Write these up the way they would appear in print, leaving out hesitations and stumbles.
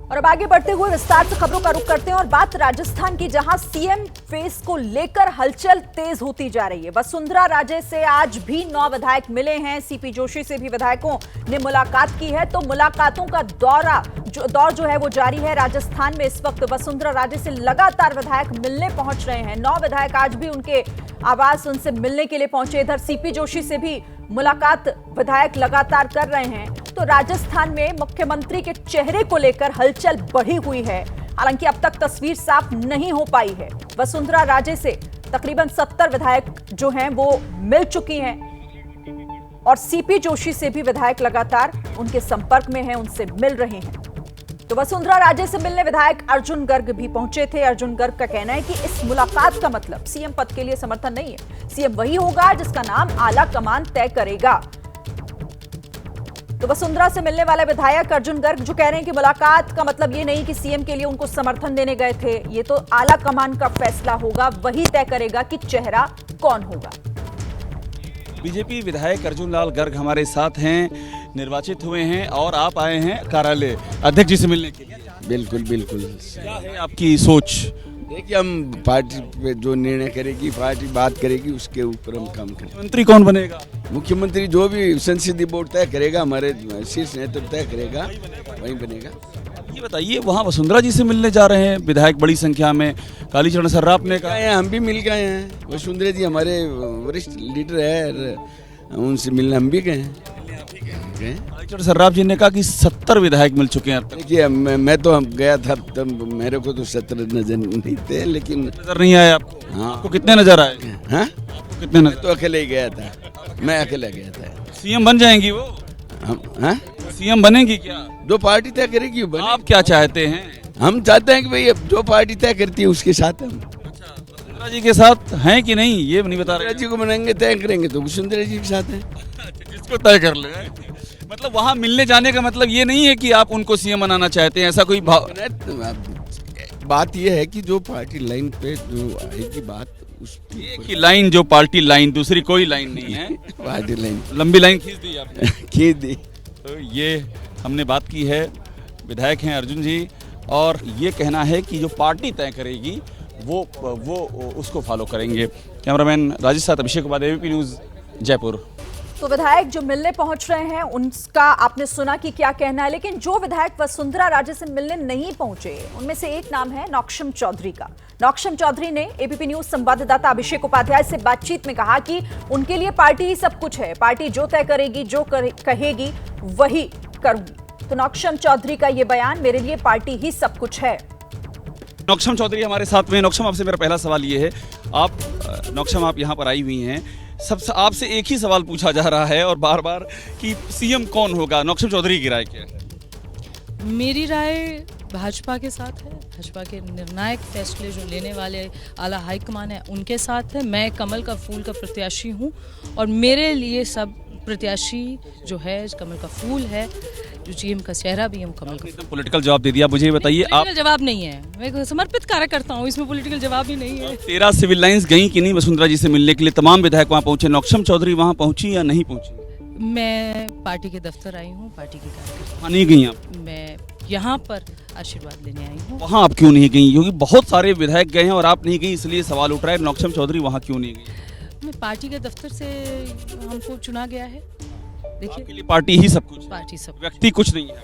और अब आगे बढ़ते हुए विस्तार से खबरों का रुख करते हैं और बात राजस्थान की, जहां सीएम फेस को लेकर हलचल तेज होती जा रही है। वसुंधरा राजे से आज भी 9 विधायक मिले हैं। सीपी जोशी से भी विधायकों ने मुलाकात की है। तो मुलाकातों का दौर जो है वो जारी है। राजस्थान में इस वक्त वसुंधरा राजे से लगातार विधायक मिलने पहुंच रहे हैं। 9 विधायक आज भी उनके आवास उनसे मिलने के लिए पहुंचे। इधर सीपी जोशी से भी मुलाकात विधायक लगातार कर रहे हैं। तो राजस्थान में मुख्यमंत्री के चेहरे को लेकर हलचल बढ़ी हुई है। हालांकि अब तक तस्वीर साफ नहीं हो पाई है। वसुंधरा राजे से तकरीबन 70 विधायक जो हैं वो मिल चुकी हैं और सीपी जोशी से भी विधायक लगातार उनके संपर्क में हैं, उनसे मिल रहे हैं। तो वसुंधरा राजे से मिलने विधायक अर्जुन गर्ग भी पहुंचे थे। अर्जुन गर्ग का कहना है कि इस मुलाकात का मतलब सीएम पद के लिए समर्थन नहीं है। सीएम वही होगा जिसका नाम आला कमान तय करेगा। तो वसुंधरा से मिलने वाले विधायक अर्जुन गर्ग जो कह रहे हैं कि मुलाकात का मतलब ये नहीं कि सीएम के लिए उनको समर्थन देने गए थे, ये तो आला कमान का फैसला होगा, वही तय करेगा कि चेहरा कौन होगा। बीजेपी विधायक अर्जुन लाल गर्ग हमारे साथ हैं, निर्वाचित हुए हैं और आप आए हैं कार्यालय अध्यक्ष जी से मिलने के लिए। बिल्कुल बिल्कुल। क्या है आपकी सोच? देखिए, हम पार्टी पे जो निर्णय करेगी, पार्टी बात करेगी, उसके ऊपर हम काम करेंगे। मंत्री कौन बनेगा? मुख्यमंत्री जो भी संसदीय बोर्ड तय करेगा, हमारे शीर्ष नेतृत्व तय करेगा, वही बनेगा। ये बताइए, वहाँ वसुंधरा जी से मिलने जा रहे हैं विधायक बड़ी संख्या में। कालीचरण सर्राफ ने कहा, हम भी मिल गए हैं। वसुंधरा जी हमारे वरिष्ठ लीडर है, उनसे मिलने हम भी गए हैं। कालीचरण सर्राफ जी ने कहा कि 70 विधायक मिल चुके हैं। देखिए, मैं तो हम गया था तब मेरे को तो 70 नजर नहीं थे, लेकिन नजर नहीं आए आपको? हाँ। आपको कितने नजर आए? हाँ, आपको कितने नजर? तो अकेले ही गया था, मैं अकेला गया था। सीएम बन जाएंगी वो? हम हाँ, सीएम बनेंगी क्या? जो पार्टी तय करेगी वो बने। आप क्या चाहते हैं? हम चाहते हैं कि भाई जो पार्टी तय करती है उसके साथ हम। वसुंधरा जी के साथ हैं कि नहीं ये नहीं बता रहे। जी को बनाएंगे, तय करेंगे तो वसुंधरा जी के साथ है। किसको तय कर ले? मतलब वहाँ मिलने जाने का मतलब ये नहीं है कि आप उनको सीएम बनाना चाहते हैं, ऐसा कोई भाव? बात ये है कि जो पार्टी लाइन पे जो आएगी बात, उस एक ही लाइन, जो पार्टी लाइन, दूसरी कोई लाइन नहीं है। पार्टी लाइन लंबी लाइन खींच दी आपने। खींच दी। तो ये हमने बात की है, विधायक हैं अर्जुन जी, और ये कहना है कि जो पार्टी तय करेगी वो उसको फॉलो करेंगे। कैमरामैन राजेश साथ अभिषेक उपाध्याय, एबीपी न्यूज़, जयपुर। तो विधायक जो मिलने पहुंच रहे हैं उनका आपने सुना कि क्या कहना है, लेकिन जो विधायक वसुंधरा राजे से मिलने नहीं पहुंचे उनमें से एक नाम है नौक्षम चौधरी का। नौक्षम चौधरी ने एबीपी न्यूज संवाददाता अभिषेक उपाध्याय से बातचीत में कहा कि उनके लिए पार्टी ही सब कुछ है, पार्टी जो तय करेगी, जो कहेगी वही करूंगी। तो नौक्षम चौधरी का ये बयान, मेरे लिए पार्टी ही सब कुछ है। नौक्षम चौधरी हमारे साथ में। नौक्षम, आपसे मेरा पहला सवाल ये है, नौक्षम आप यहाँ पर आई हुई हैं, सबसे आपसे एक ही सवाल पूछा जा रहा है और बार बार कि सीएम कौन होगा। नौक्षम चौधरी की राय क्या है? मेरी राय भाजपा के साथ है। भाजपा के निर्णायक फैसले जो लेने वाले आला हाईकमान है उनके साथ है। मैं कमल का फूल का प्रत्याशी हूँ और मेरे लिए सब प्रत्याशी जो है कमल का फूल है, जो जीएम का चेहरा भी है कमल का फूल। पॉलिटिकल जवाब दे दिया। मुझे बताइए, आप जवाब नहीं है, मैं समर्पित कार्यकर्ता हूँ, इसमें पॉलिटिकल जवाब ही नहीं है। 13 सिविल लाइंस गई कि नहीं वसुंधरा जी से मिलने के लिए? तमाम विधायक वहाँ पहुंचे, नौक्षम चौधरी वहाँ पहुंची या नहीं पहुंची? मैं पार्टी के दफ्तर आई हूँ, पार्टी की कार्यकर्ता। वहाँ नहीं गई आप? मैं यहाँ पर आशीर्वाद लेने आई हूँ। वहाँ आप क्यों नहीं गई? क्योंकि बहुत सारे विधायक गए हैं और आप नहीं गई, इसलिए सवाल उठ रहा है नौक्षम चौधरी वहाँ क्यों नहीं गई? मैं पार्टी के दफ्तर से हमको चुना गया है। देखिए, आपके लिए पार्टी ही सब कुछ है, पार्टी सब, व्यक्ति कुछ नहीं है।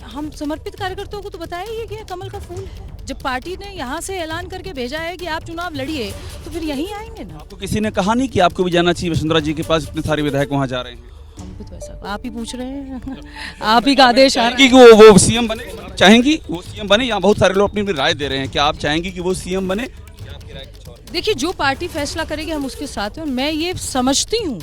हम समर्पित कार्यकर्ताओं को तो बताया ही कि कमल का फूल है। जब पार्टी ने यहाँ से ऐलान करके भेजा है कि आप चुनाव लड़िए, तो फिर यहीं आएंगे ना। आपको किसी ने कहा नहीं कि आपको भी जाना चाहिए वसुंधरा जी के पास? इतने सारे विधायक वहाँ जा रहे हैं। हम भी तो ऐसा, आप ही पूछ रहे हैं। आप ही का आदेश आ रहा कि वो सीएम बने? चाहेंगी वो सीएम बने? यहाँ बहुत सारे लोग अपनी अपनी राय दे रहे हैं, क्या आप चाहेंगी कि वो सीएम बने? देखिए, जो पार्टी फैसला करेगी हम उसके साथ हैं। मैं ये समझती हूँ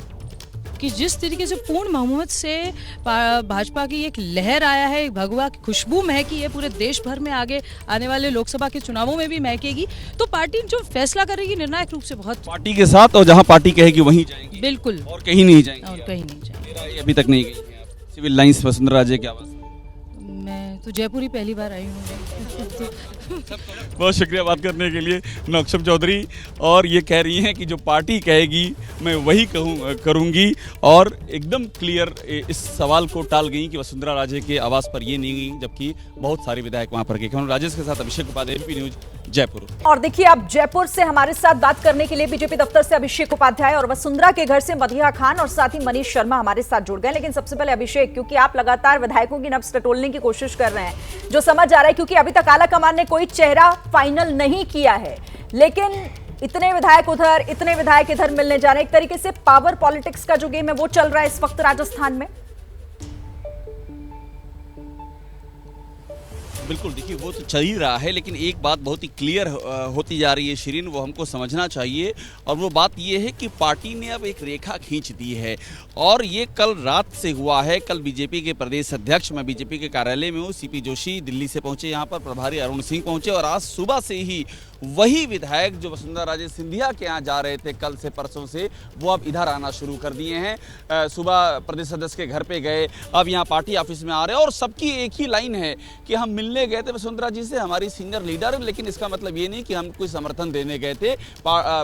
कि जिस तरीके से पूर्ण बहुमत से भाजपा की एक लहर आया है, एक भगवा की खुशबू महकी है, पूरे देश भर में आगे आने वाले लोकसभा के चुनावों में भी महकेगी, तो पार्टी जो फैसला करेगी निर्णायक रूप से बहुत पार्टी के साथ, और जहां पार्टी कहेगी वहीं जाएंगे। बिल्कुल, और कहीं नहीं जाएंगे। और कहीं नहीं जाएंगे। अभी तक नहीं गई सिविल लाइंस वसुंधरा राजे की आवाज? मैं तो जयपुर ही पहली बार आई हूँ। बहुत शुक्रिया बात करने के लिए नौक्षम चौधरी। और ये कह रही हैं कि जो पार्टी कहेगी मैं वही करूँगी, और एकदम क्लियर इस सवाल को टाल गई कि वसुंधरा राजे के आवास पर ये नहीं गई, जबकि बहुत सारे विधायक वहाँ पर गए। राजेश के साथ अभिषेक उपाध्याय, एबीपी न्यूज, जयपुर। और देखिए, अब जयपुर से हमारे साथ बात करने के लिए बीजेपी दफ्तर से अभिषेक उपाध्याय और वसुंधरा के घर से मदीहा खान और साथ ही मनीष शर्मा हमारे साथ जुड़ गए। लेकिन सबसे पहले अभिषेक, क्योंकि आप लगातार विधायकों की नब्ज टटोलने की कोशिश कर रहे हैं, जो समझ आ रहा है, क्योंकि अभी तक आला कमान ने कोई चेहरा फाइनल नहीं किया है, लेकिन इतने विधायक उधर, इतने विधायक इधर मिलने जा रहे हैं, एक तरीके से पावर पॉलिटिक्स का जो गेम है वो चल रहा है इस वक्त राजस्थान में। बिल्कुल, देखिए वो तो चल ही रहा है, लेकिन एक बात बहुत ही क्लियर होती जा रही है शिरीन, वो हमको समझना चाहिए, और वो बात ये है कि पार्टी ने अब एक रेखा खींच दी है, और ये कल रात से हुआ है। कल बीजेपी के प्रदेश अध्यक्ष, मैं बीजेपी के कार्यालय में हूँ, सीपी जोशी दिल्ली से पहुंचे, यहाँ पर प्रभारी अरुण सिंह पहुंचे, और आज सुबह से ही वही विधायक जो वसुंधरा राजे सिंधिया के यहाँ जा रहे थे कल से परसों से, वो अब इधर आना शुरू कर दिए हैं। सुबह प्रदेश सदस्य के घर पे गए, अब यहाँ पार्टी ऑफिस में आ रहे हैं, और सबकी एक ही लाइन है कि हम मिलने गए थे वसुंधरा जी से, हमारी सीनियर लीडर, लेकिन इसका मतलब ये नहीं कि हम कोई समर्थन देने गए थे।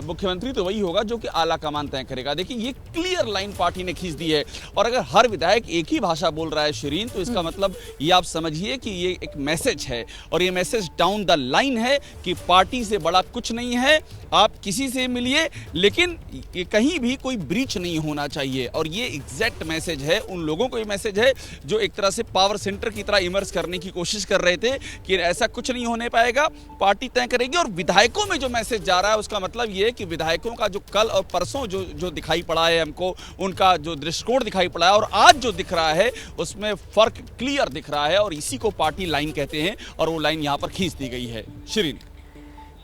मुख्यमंत्री तो वही होगा जो कि आला कमान तय करेगा। देखिए, ये क्लियर लाइन पार्टी ने खींच दी है, और अगर हर विधायक एक ही भाषा बोल रहा है शिरीन, तो इसका मतलब ये आप समझिए कि ये एक मैसेज है, और ये मैसेज डाउन द लाइन है कि पार्टी से बड़ा कुछ नहीं है, आप किसी से मिलिए, लेकिन ये कहीं भी कोई ब्रीच नहीं होना चाहिए। और ये एग्जैक्ट मैसेज है, उन लोगों को ये मैसेज है जो एक तरह से पावर सेंटर की तरह इमर्ज करने की कोशिश कर रहे थे कि ऐसा कुछ नहीं होने पाएगा, पार्टी तय करेगी। और विधायकों में जो मैसेज जा रहा है उसका मतलब ये है कि विधायकों का जो कल और परसों जो दिखाई पड़ा है हमको, उनका जो दृष्टिकोण दिखाई पड़ा है और आज जो दिख रहा है, उसमें फर्क क्लियर दिख रहा है, और इसी को पार्टी लाइन कहते हैं, और वो लाइन यहाँ पर खींच दी गई है। शिरीन,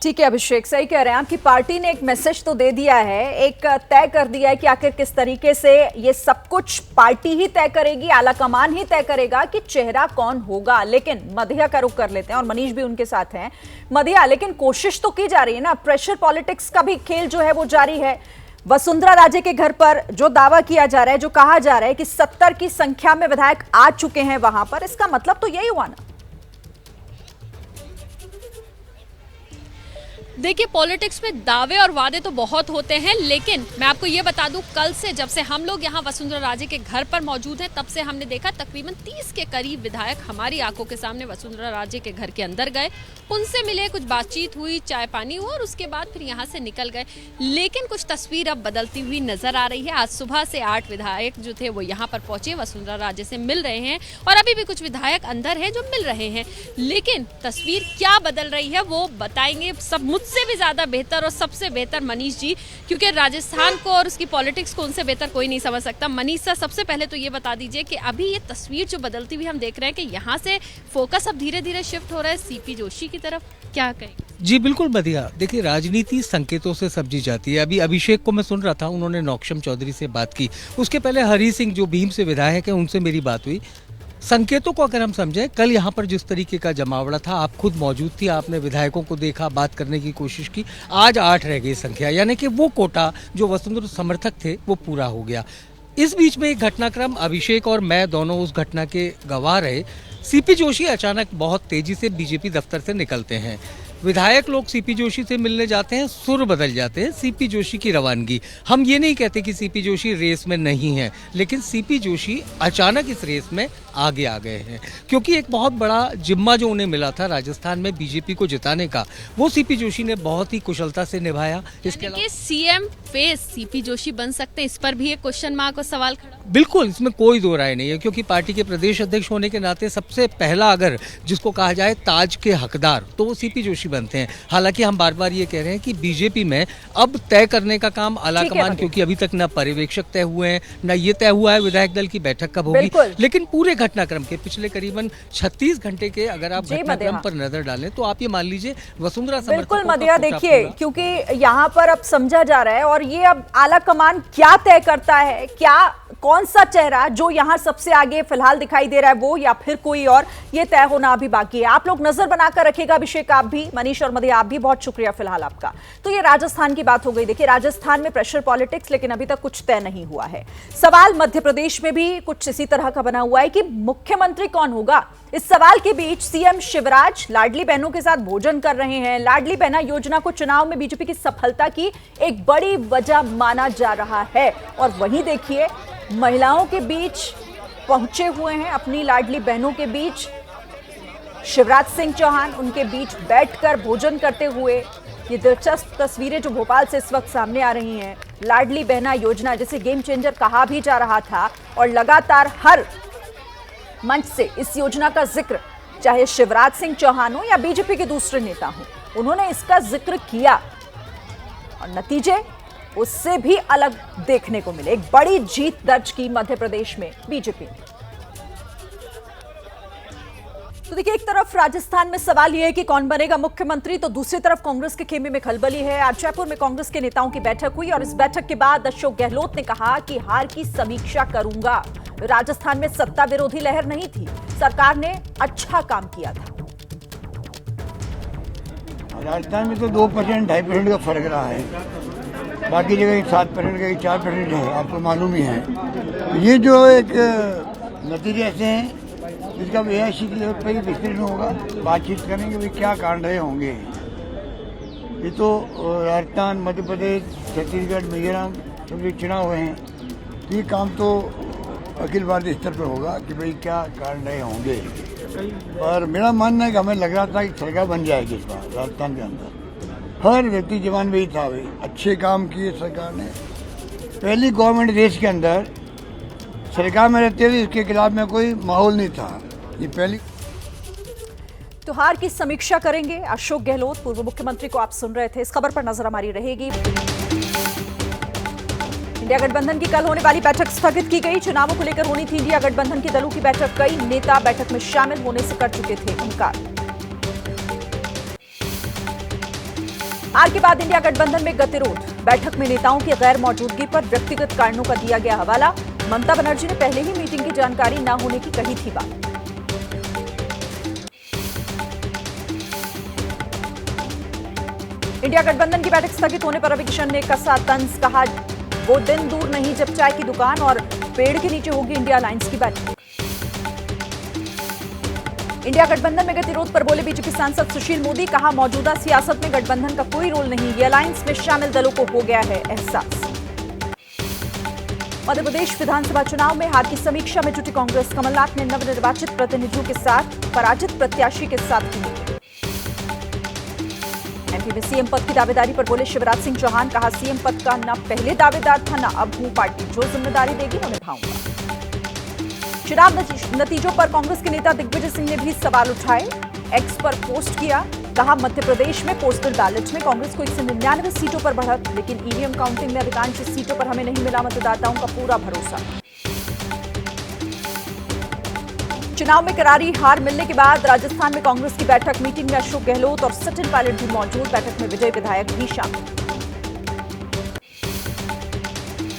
ठीक है अभिषेक, सही कह रहे हैं आप कि पार्टी ने एक मैसेज तो दे दिया है, एक तय कर दिया है कि आखिर किस तरीके से ये सब कुछ पार्टी ही तय करेगी, आला कमान ही तय करेगा कि चेहरा कौन होगा। लेकिन मदीहा का रुख कर लेते हैं, और मनीष भी उनके साथ हैं। मदीहा, लेकिन कोशिश तो की जा रही है ना, प्रेशर पॉलिटिक्स का भी खेल जो है वो जारी है। वसुंधरा राजे के घर पर जो दावा किया जा रहा है, जो कहा जा रहा है कि 70 की संख्या में विधायक आ चुके हैं वहां पर, इसका मतलब तो यही हुआ ना। देखिए, पॉलिटिक्स में दावे और वादे तो बहुत होते हैं, लेकिन मैं आपको ये बता दूं, कल से जब से हम लोग यहाँ वसुंधरा राजे के घर पर मौजूद हैं, तब से हमने देखा तकरीबन 30 के करीब विधायक हमारी आंखों के सामने वसुंधरा राजे के घर के अंदर गए, उनसे मिले, कुछ बातचीत हुई, चाय पानी हुआ, और उसके बाद फिर यहाँ से निकल गए। लेकिन कुछ तस्वीर अब बदलती हुई नजर आ रही है। आज सुबह से 8 विधायक जो थे वो यहाँ पर पहुंचे, वसुंधरा राजे से मिल रहे हैं, और अभी भी कुछ विधायक अंदर हैं जो मिल रहे हैं। लेकिन तस्वीर क्या बदल रही है वो बताएंगे सब मुझसे भी ज्यादा बेहतर, और सबसे बेहतर मनीष जी, क्योंकि राजस्थान को और उसकी पॉलिटिक्स को उनसे बेहतर कोई नहीं समझ सकता। मनीष सर, सबसे पहले तो ये बता दीजिए कि अभी ये तस्वीर जो बदलती हुई हम देख रहे हैं कि यहाँ से फोकस अब धीरे धीरे शिफ्ट हो रहा है सीपी जोशी की तरफ, क्या कहें? जी बिल्कुल बढ़िया। देखिए, राजनीति संकेतों से सब्जी जाती है। अभी अभिषेक को मैं सुन रहा था, उन्होंने नौक्षम चौधरी से बात की, उसके पहले हरी सिंह जो भीम से विधायक है उनसे मेरी बात हुई। संकेतों को अगर हम समझें, कल यहाँ पर जिस तरीके का जमावड़ा था, आप खुद मौजूद थी, आपने विधायकों को देखा, बात करने की कोशिश की, आज 8 रह गई संख्या, यानी कि वो कोटा जो वसुंधरा समर्थक थे वो पूरा हो गया। इस बीच में एक घटनाक्रम, अभिषेक और मैं दोनों उस घटना के गवाह रहे। सीपी जोशी अचानक बहुत तेजी से बीजेपी दफ्तर से निकलते हैं, विधायक लोग सीपी जोशी से मिलने जाते हैं, सुर बदल जाते हैं। सीपी जोशी की रवानगी, हम ये नहीं कहते कि सीपी जोशी रेस में नहीं है, लेकिन सीपी जोशी अचानक इस रेस में आगे आ गए हैं, क्योंकि एक बहुत बड़ा जिम्मा जो उन्हें मिला था राजस्थान में बीजेपी को जिताने का, वो सीपी जोशी ने बहुत ही कुशलता से निभाया। इसके अलावा सीएम फेस सीपी जोशी बन सकते हैं, इस पर भी एक क्वेश्चन मार्क और सवाल खड़ा। बिल्कुल, इसमें कोई दो राय नहीं है, क्योंकि पार्टी के प्रदेश अध्यक्ष होने के नाते सबसे पहला अगर जिसको कहा जाए ताज के हकदार, तो वो सीपी जोशी बनते हैं। हालांकि हम बार बार ये कह रहे हैं कि बीजेपी में अब तय करने का काम आलाकमान, क्योंकि अभी तक न पर्यवेक्षक तय हुए हैं, न ये तय हुआ है विधायक दल की बैठक कब होगी, लेकिन पूरे घटनाक्रम के पिछले करीबन 36 घंटे के अगर आप घटनाक्रम पर नजर डालें तो आप ये मान लीजिए वसुंधरा बिल्कुल मदिया, देखिए, क्योंकि यहाँ पर अब समझा जा रहा है, और ये अब आला कमान क्या तय करता है, क्या कौन सा चेहरा जो यहां सबसे आगे फिलहाल दिखाई दे रहा है, वो या फिर कोई और, ये तय होना अभी बाकी है। आप लोग नजर बनाकर रखिएगा। अभिषेक, आप भी, मनीष और मध्य, आप भी बहुत शुक्रिया फिलहाल आपका। तो ये राजस्थान की बात हो गई। देखिए, राजस्थान में प्रेशर पॉलिटिक्स, लेकिन अभी तक कुछ तय नहीं हुआ है। सवाल मध्य प्रदेश में भी कुछ इसी तरह का बना हुआ है कि मुख्यमंत्री कौन होगा। इस सवाल के बीच सीएम शिवराज लाडली बहनों के साथ भोजन कर रहे हैं। लाडली बहना योजना को चुनाव में बीजेपी की सफलता की एक बड़ी वजह माना जा रहा है। और वहीं देखिए, महिलाओं के बीच पहुंचे हुए हैं, अपनी लाडली बहनों के बीच शिवराज सिंह चौहान, उनके बीच बैठकर भोजन करते हुए। ये दिलचस्प तस्वीरें जो भोपाल से इस वक्त सामने आ रही हैं। लाडली बहना योजना जिसे गेम चेंजर कहा भी जा रहा था, और लगातार हर मंच से इस योजना का जिक्र, चाहे शिवराज सिंह चौहान हो या बीजेपी के दूसरे नेता हो, उन्होंने इसका जिक्र किया और नतीजे उससे भी अलग देखने को मिले। एक बड़ी जीत दर्ज की मध्य प्रदेश में बीजेपी ने। तो देखिए, एक तरफ राजस्थान में सवाल यह है कि कौन बनेगा मुख्यमंत्री, तो दूसरी तरफ कांग्रेस के खेमे में खलबली है। आज जयपुर में कांग्रेस के नेताओं की बैठक हुई और इस बैठक के बाद अशोक गहलोत ने कहा कि हार की समीक्षा करूंगा। राजस्थान में सत्ता विरोधी लहर नहीं थी, सरकार ने अच्छा काम किया था। राजस्थान में तो 2% 2.5% का फर्क रहा है, बाकी जगह 7% का 4% है, आपको मालूम ही है। ये जो एक नतीजे ऐसे हैं जिसका विधायक लेवल पर ही विस्तृत होगा, बातचीत करेंगे भाई क्या कारण रहे होंगे। ये तो राजस्थान, मध्य प्रदेश, छत्तीसगढ़, मिजोरम सब जो चुनाव हुए हैं, ये काम तो अखिल भारतीय स्तर पर होगा कि भाई क्या कारण रहे होंगे। और मेरा मानना है कि हमें लग रहा था कि सरकार बन जाएगी इस बार राजस्थान के अंदर। हर व्यक्ति जवान में ही था भाई, अच्छे काम किए सरकार ने। पहली गवर्नमेंट देश के अंदर सरकार में रहते हुए इसके खिलाफ में कोई माहौल नहीं था, ये पहली। तो हार की समीक्षा करेंगे अशोक गहलोत, पूर्व मुख्यमंत्री को आप सुन रहे थे। इस खबर पर नजर हमारी रहेगी। इंडिया गठबंधन की कल होने वाली बैठक स्थगित की गई। चुनावों को लेकर होनी थी इंडिया गठबंधन की दलों की बैठक। कई नेता बैठक में शामिल होने से कर चुके थे इनकार। हार के बाद इंडिया गठबंधन में गतिरोध। बैठक में नेताओं की गैर मौजूदगी पर व्यक्तिगत कारणों का दिया गया हवाला। ममता बनर्जी ने पहले ही मीटिंग की जानकारी न होने की कही थी बात। इंडिया गठबंधन की बैठक स्थगित होने पर रवि किशन ने कसा तंज। कहा वो दिन दूर नहीं जब चाय की दुकान और पेड़ के नीचे होगी इंडिया अलायंस की बैठक। इंडिया गठबंधन में गतिरोध पर बोले बीजेपी सांसद सुशील मोदी। कहा मौजूदा सियासत में गठबंधन का कोई रोल नहीं, ये अलायंस में शामिल दलों को हो गया है एहसास। मध्य प्रदेश विधानसभा चुनाव में हार की समीक्षा में जुटी कांग्रेस। कमलनाथ ने नवनिर्वाचित प्रतिनिधियों के साथ पराजित प्रत्याशी के साथ की मीटिंग। एमपी में सीएम पद की दावेदारी पर बोले शिवराज सिंह चौहान। कहा सीएम पद का न पहले दावेदार था, न अब हूं, पार्टी जो जिम्मेदारी देगी वो निभाऊंगा। चुनाव नतीजों पर कांग्रेस के नेता दिग्विजय सिंह ने भी सवाल उठाए। एक्स पर पोस्ट किया। कहा मध्य प्रदेश में पोस्टल बैलेट में कांग्रेस को 199 सीटों पर बढ़त, लेकिन ईवीएम काउंटिंग में अधिकांश सीटों पर हमें नहीं मिला मतदाताओं का पूरा भरोसा। चुनाव में करारी हार मिलने के बाद राजस्थान में कांग्रेस की बैठक। मीटिंग में अशोक गहलोत और सचिन पायलट भी मौजूद। बैठक में विजय विधायक भी शामिल।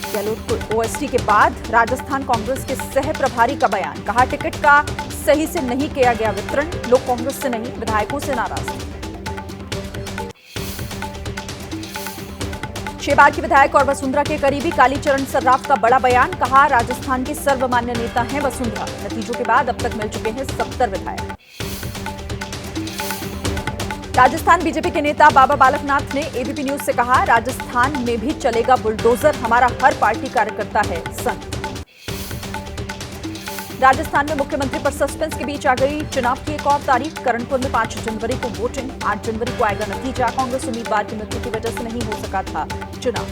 गहलोत को ओएसटी के बाद राजस्थान कांग्रेस के सह प्रभारी का बयान। कहा टिकट का सही से नहीं किया गया वितरण, लोग कांग्रेस से नहीं विधायकों से नाराज थे। 6 बार के विधायक और वसुंधरा के करीबी कालीचरण सर्राफ का बड़ा बयान। कहा राजस्थान के सर्वमान्य नेता हैं वसुंधरा। नतीजों के बाद अब तक मिल चुके हैं 70 विधायक। राजस्थान बीजेपी के नेता बाबा बालकनाथ ने एबीपी न्यूज से कहा राजस्थान में भी चलेगा बुलडोजर, हमारा हर पार्टी कार्यकर्ता है संत। राजस्थान में मुख्यमंत्री पर सस्पेंस के बीच आ गई चुनाव की एक और तारीख। करणपुर में 5 जनवरी को वोटिंग, 8 जनवरी को आएगा नतीजा। कांग्रेस उम्मीदवार की मृत्यु की वजह से नहीं हो सका था चुनाव।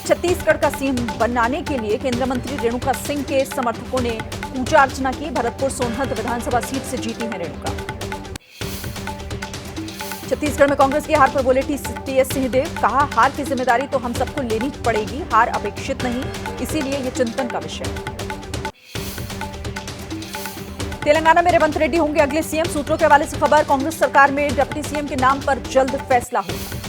छत्तीसगढ़ का सीएम बनाने के लिए केंद्रीय मंत्री रेणुका सिंह के समर्थकों ने पूजा अर्चना की। भरतपुर सोनहत विधानसभा सीट से जीती है रेणुका। छत्तीसगढ़ में कांग्रेस की हार पर बोले टीएस सिंहदेव। कहा हार की जिम्मेदारी तो हम सबको लेनी पड़ेगी, हार अपेक्षित नहीं, इसीलिए ये चिंतन का विषय। तेलंगाना में रेवंत रेड्डी होंगे अगले सीएम। सूत्रों के हवाले से खबर। कांग्रेस सरकार में डिप्टी सीएम के नाम पर जल्द फैसला होगा।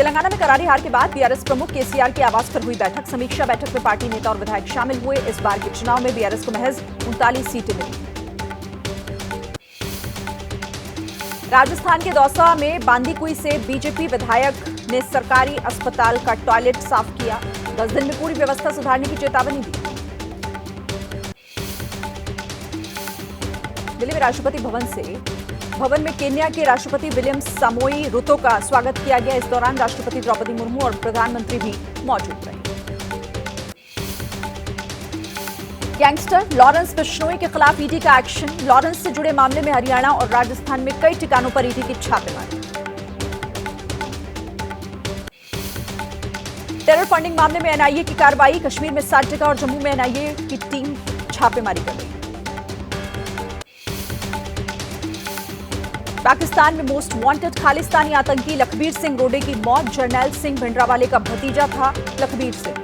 तेलंगाना में करारी हार के बाद बीआरएस प्रमुख केसीआर के आवास पर हुई बैठक। समीक्षा बैठक में पार्टी नेता और विधायक शामिल हुए। इस बार के चुनाव में बीआरएस को महज 39 सीटें मिली। राजस्थान के दौसा में बांदीकुई से बीजेपी विधायक ने सरकारी अस्पताल का टॉयलेट साफ किया। 10 दिन में पूरी व्यवस्था सुधारने की चेतावनी दी। दिल्ली में राष्ट्रपति भवन में केन्या के राष्ट्रपति विलियम सामोई रुतो का स्वागत किया गया। इस दौरान राष्ट्रपति द्रौपदी मुर्मू और प्रधानमंत्री भी मौजूद रहे। गैंगस्टर लॉरेंस बिश्नोई के खिलाफ ईडी का एक्शन। लॉरेंस से जुड़े मामले में हरियाणा और राजस्थान में कई ठिकानों पर ईडी की छापेमारी। टेरर फंडिंग मामले में एनआईए की कार्रवाई। कश्मीर में 60 जगह और जम्मू में एनआईए की टीम छापेमारी कर रही। पाकिस्तान में मोस्ट वांटेड खालिस्तानी आतंकी लखबीर सिंह रोडे की मौत। जरनैल सिंह भिंडरावाले का भतीजा था लखबीर सिंह।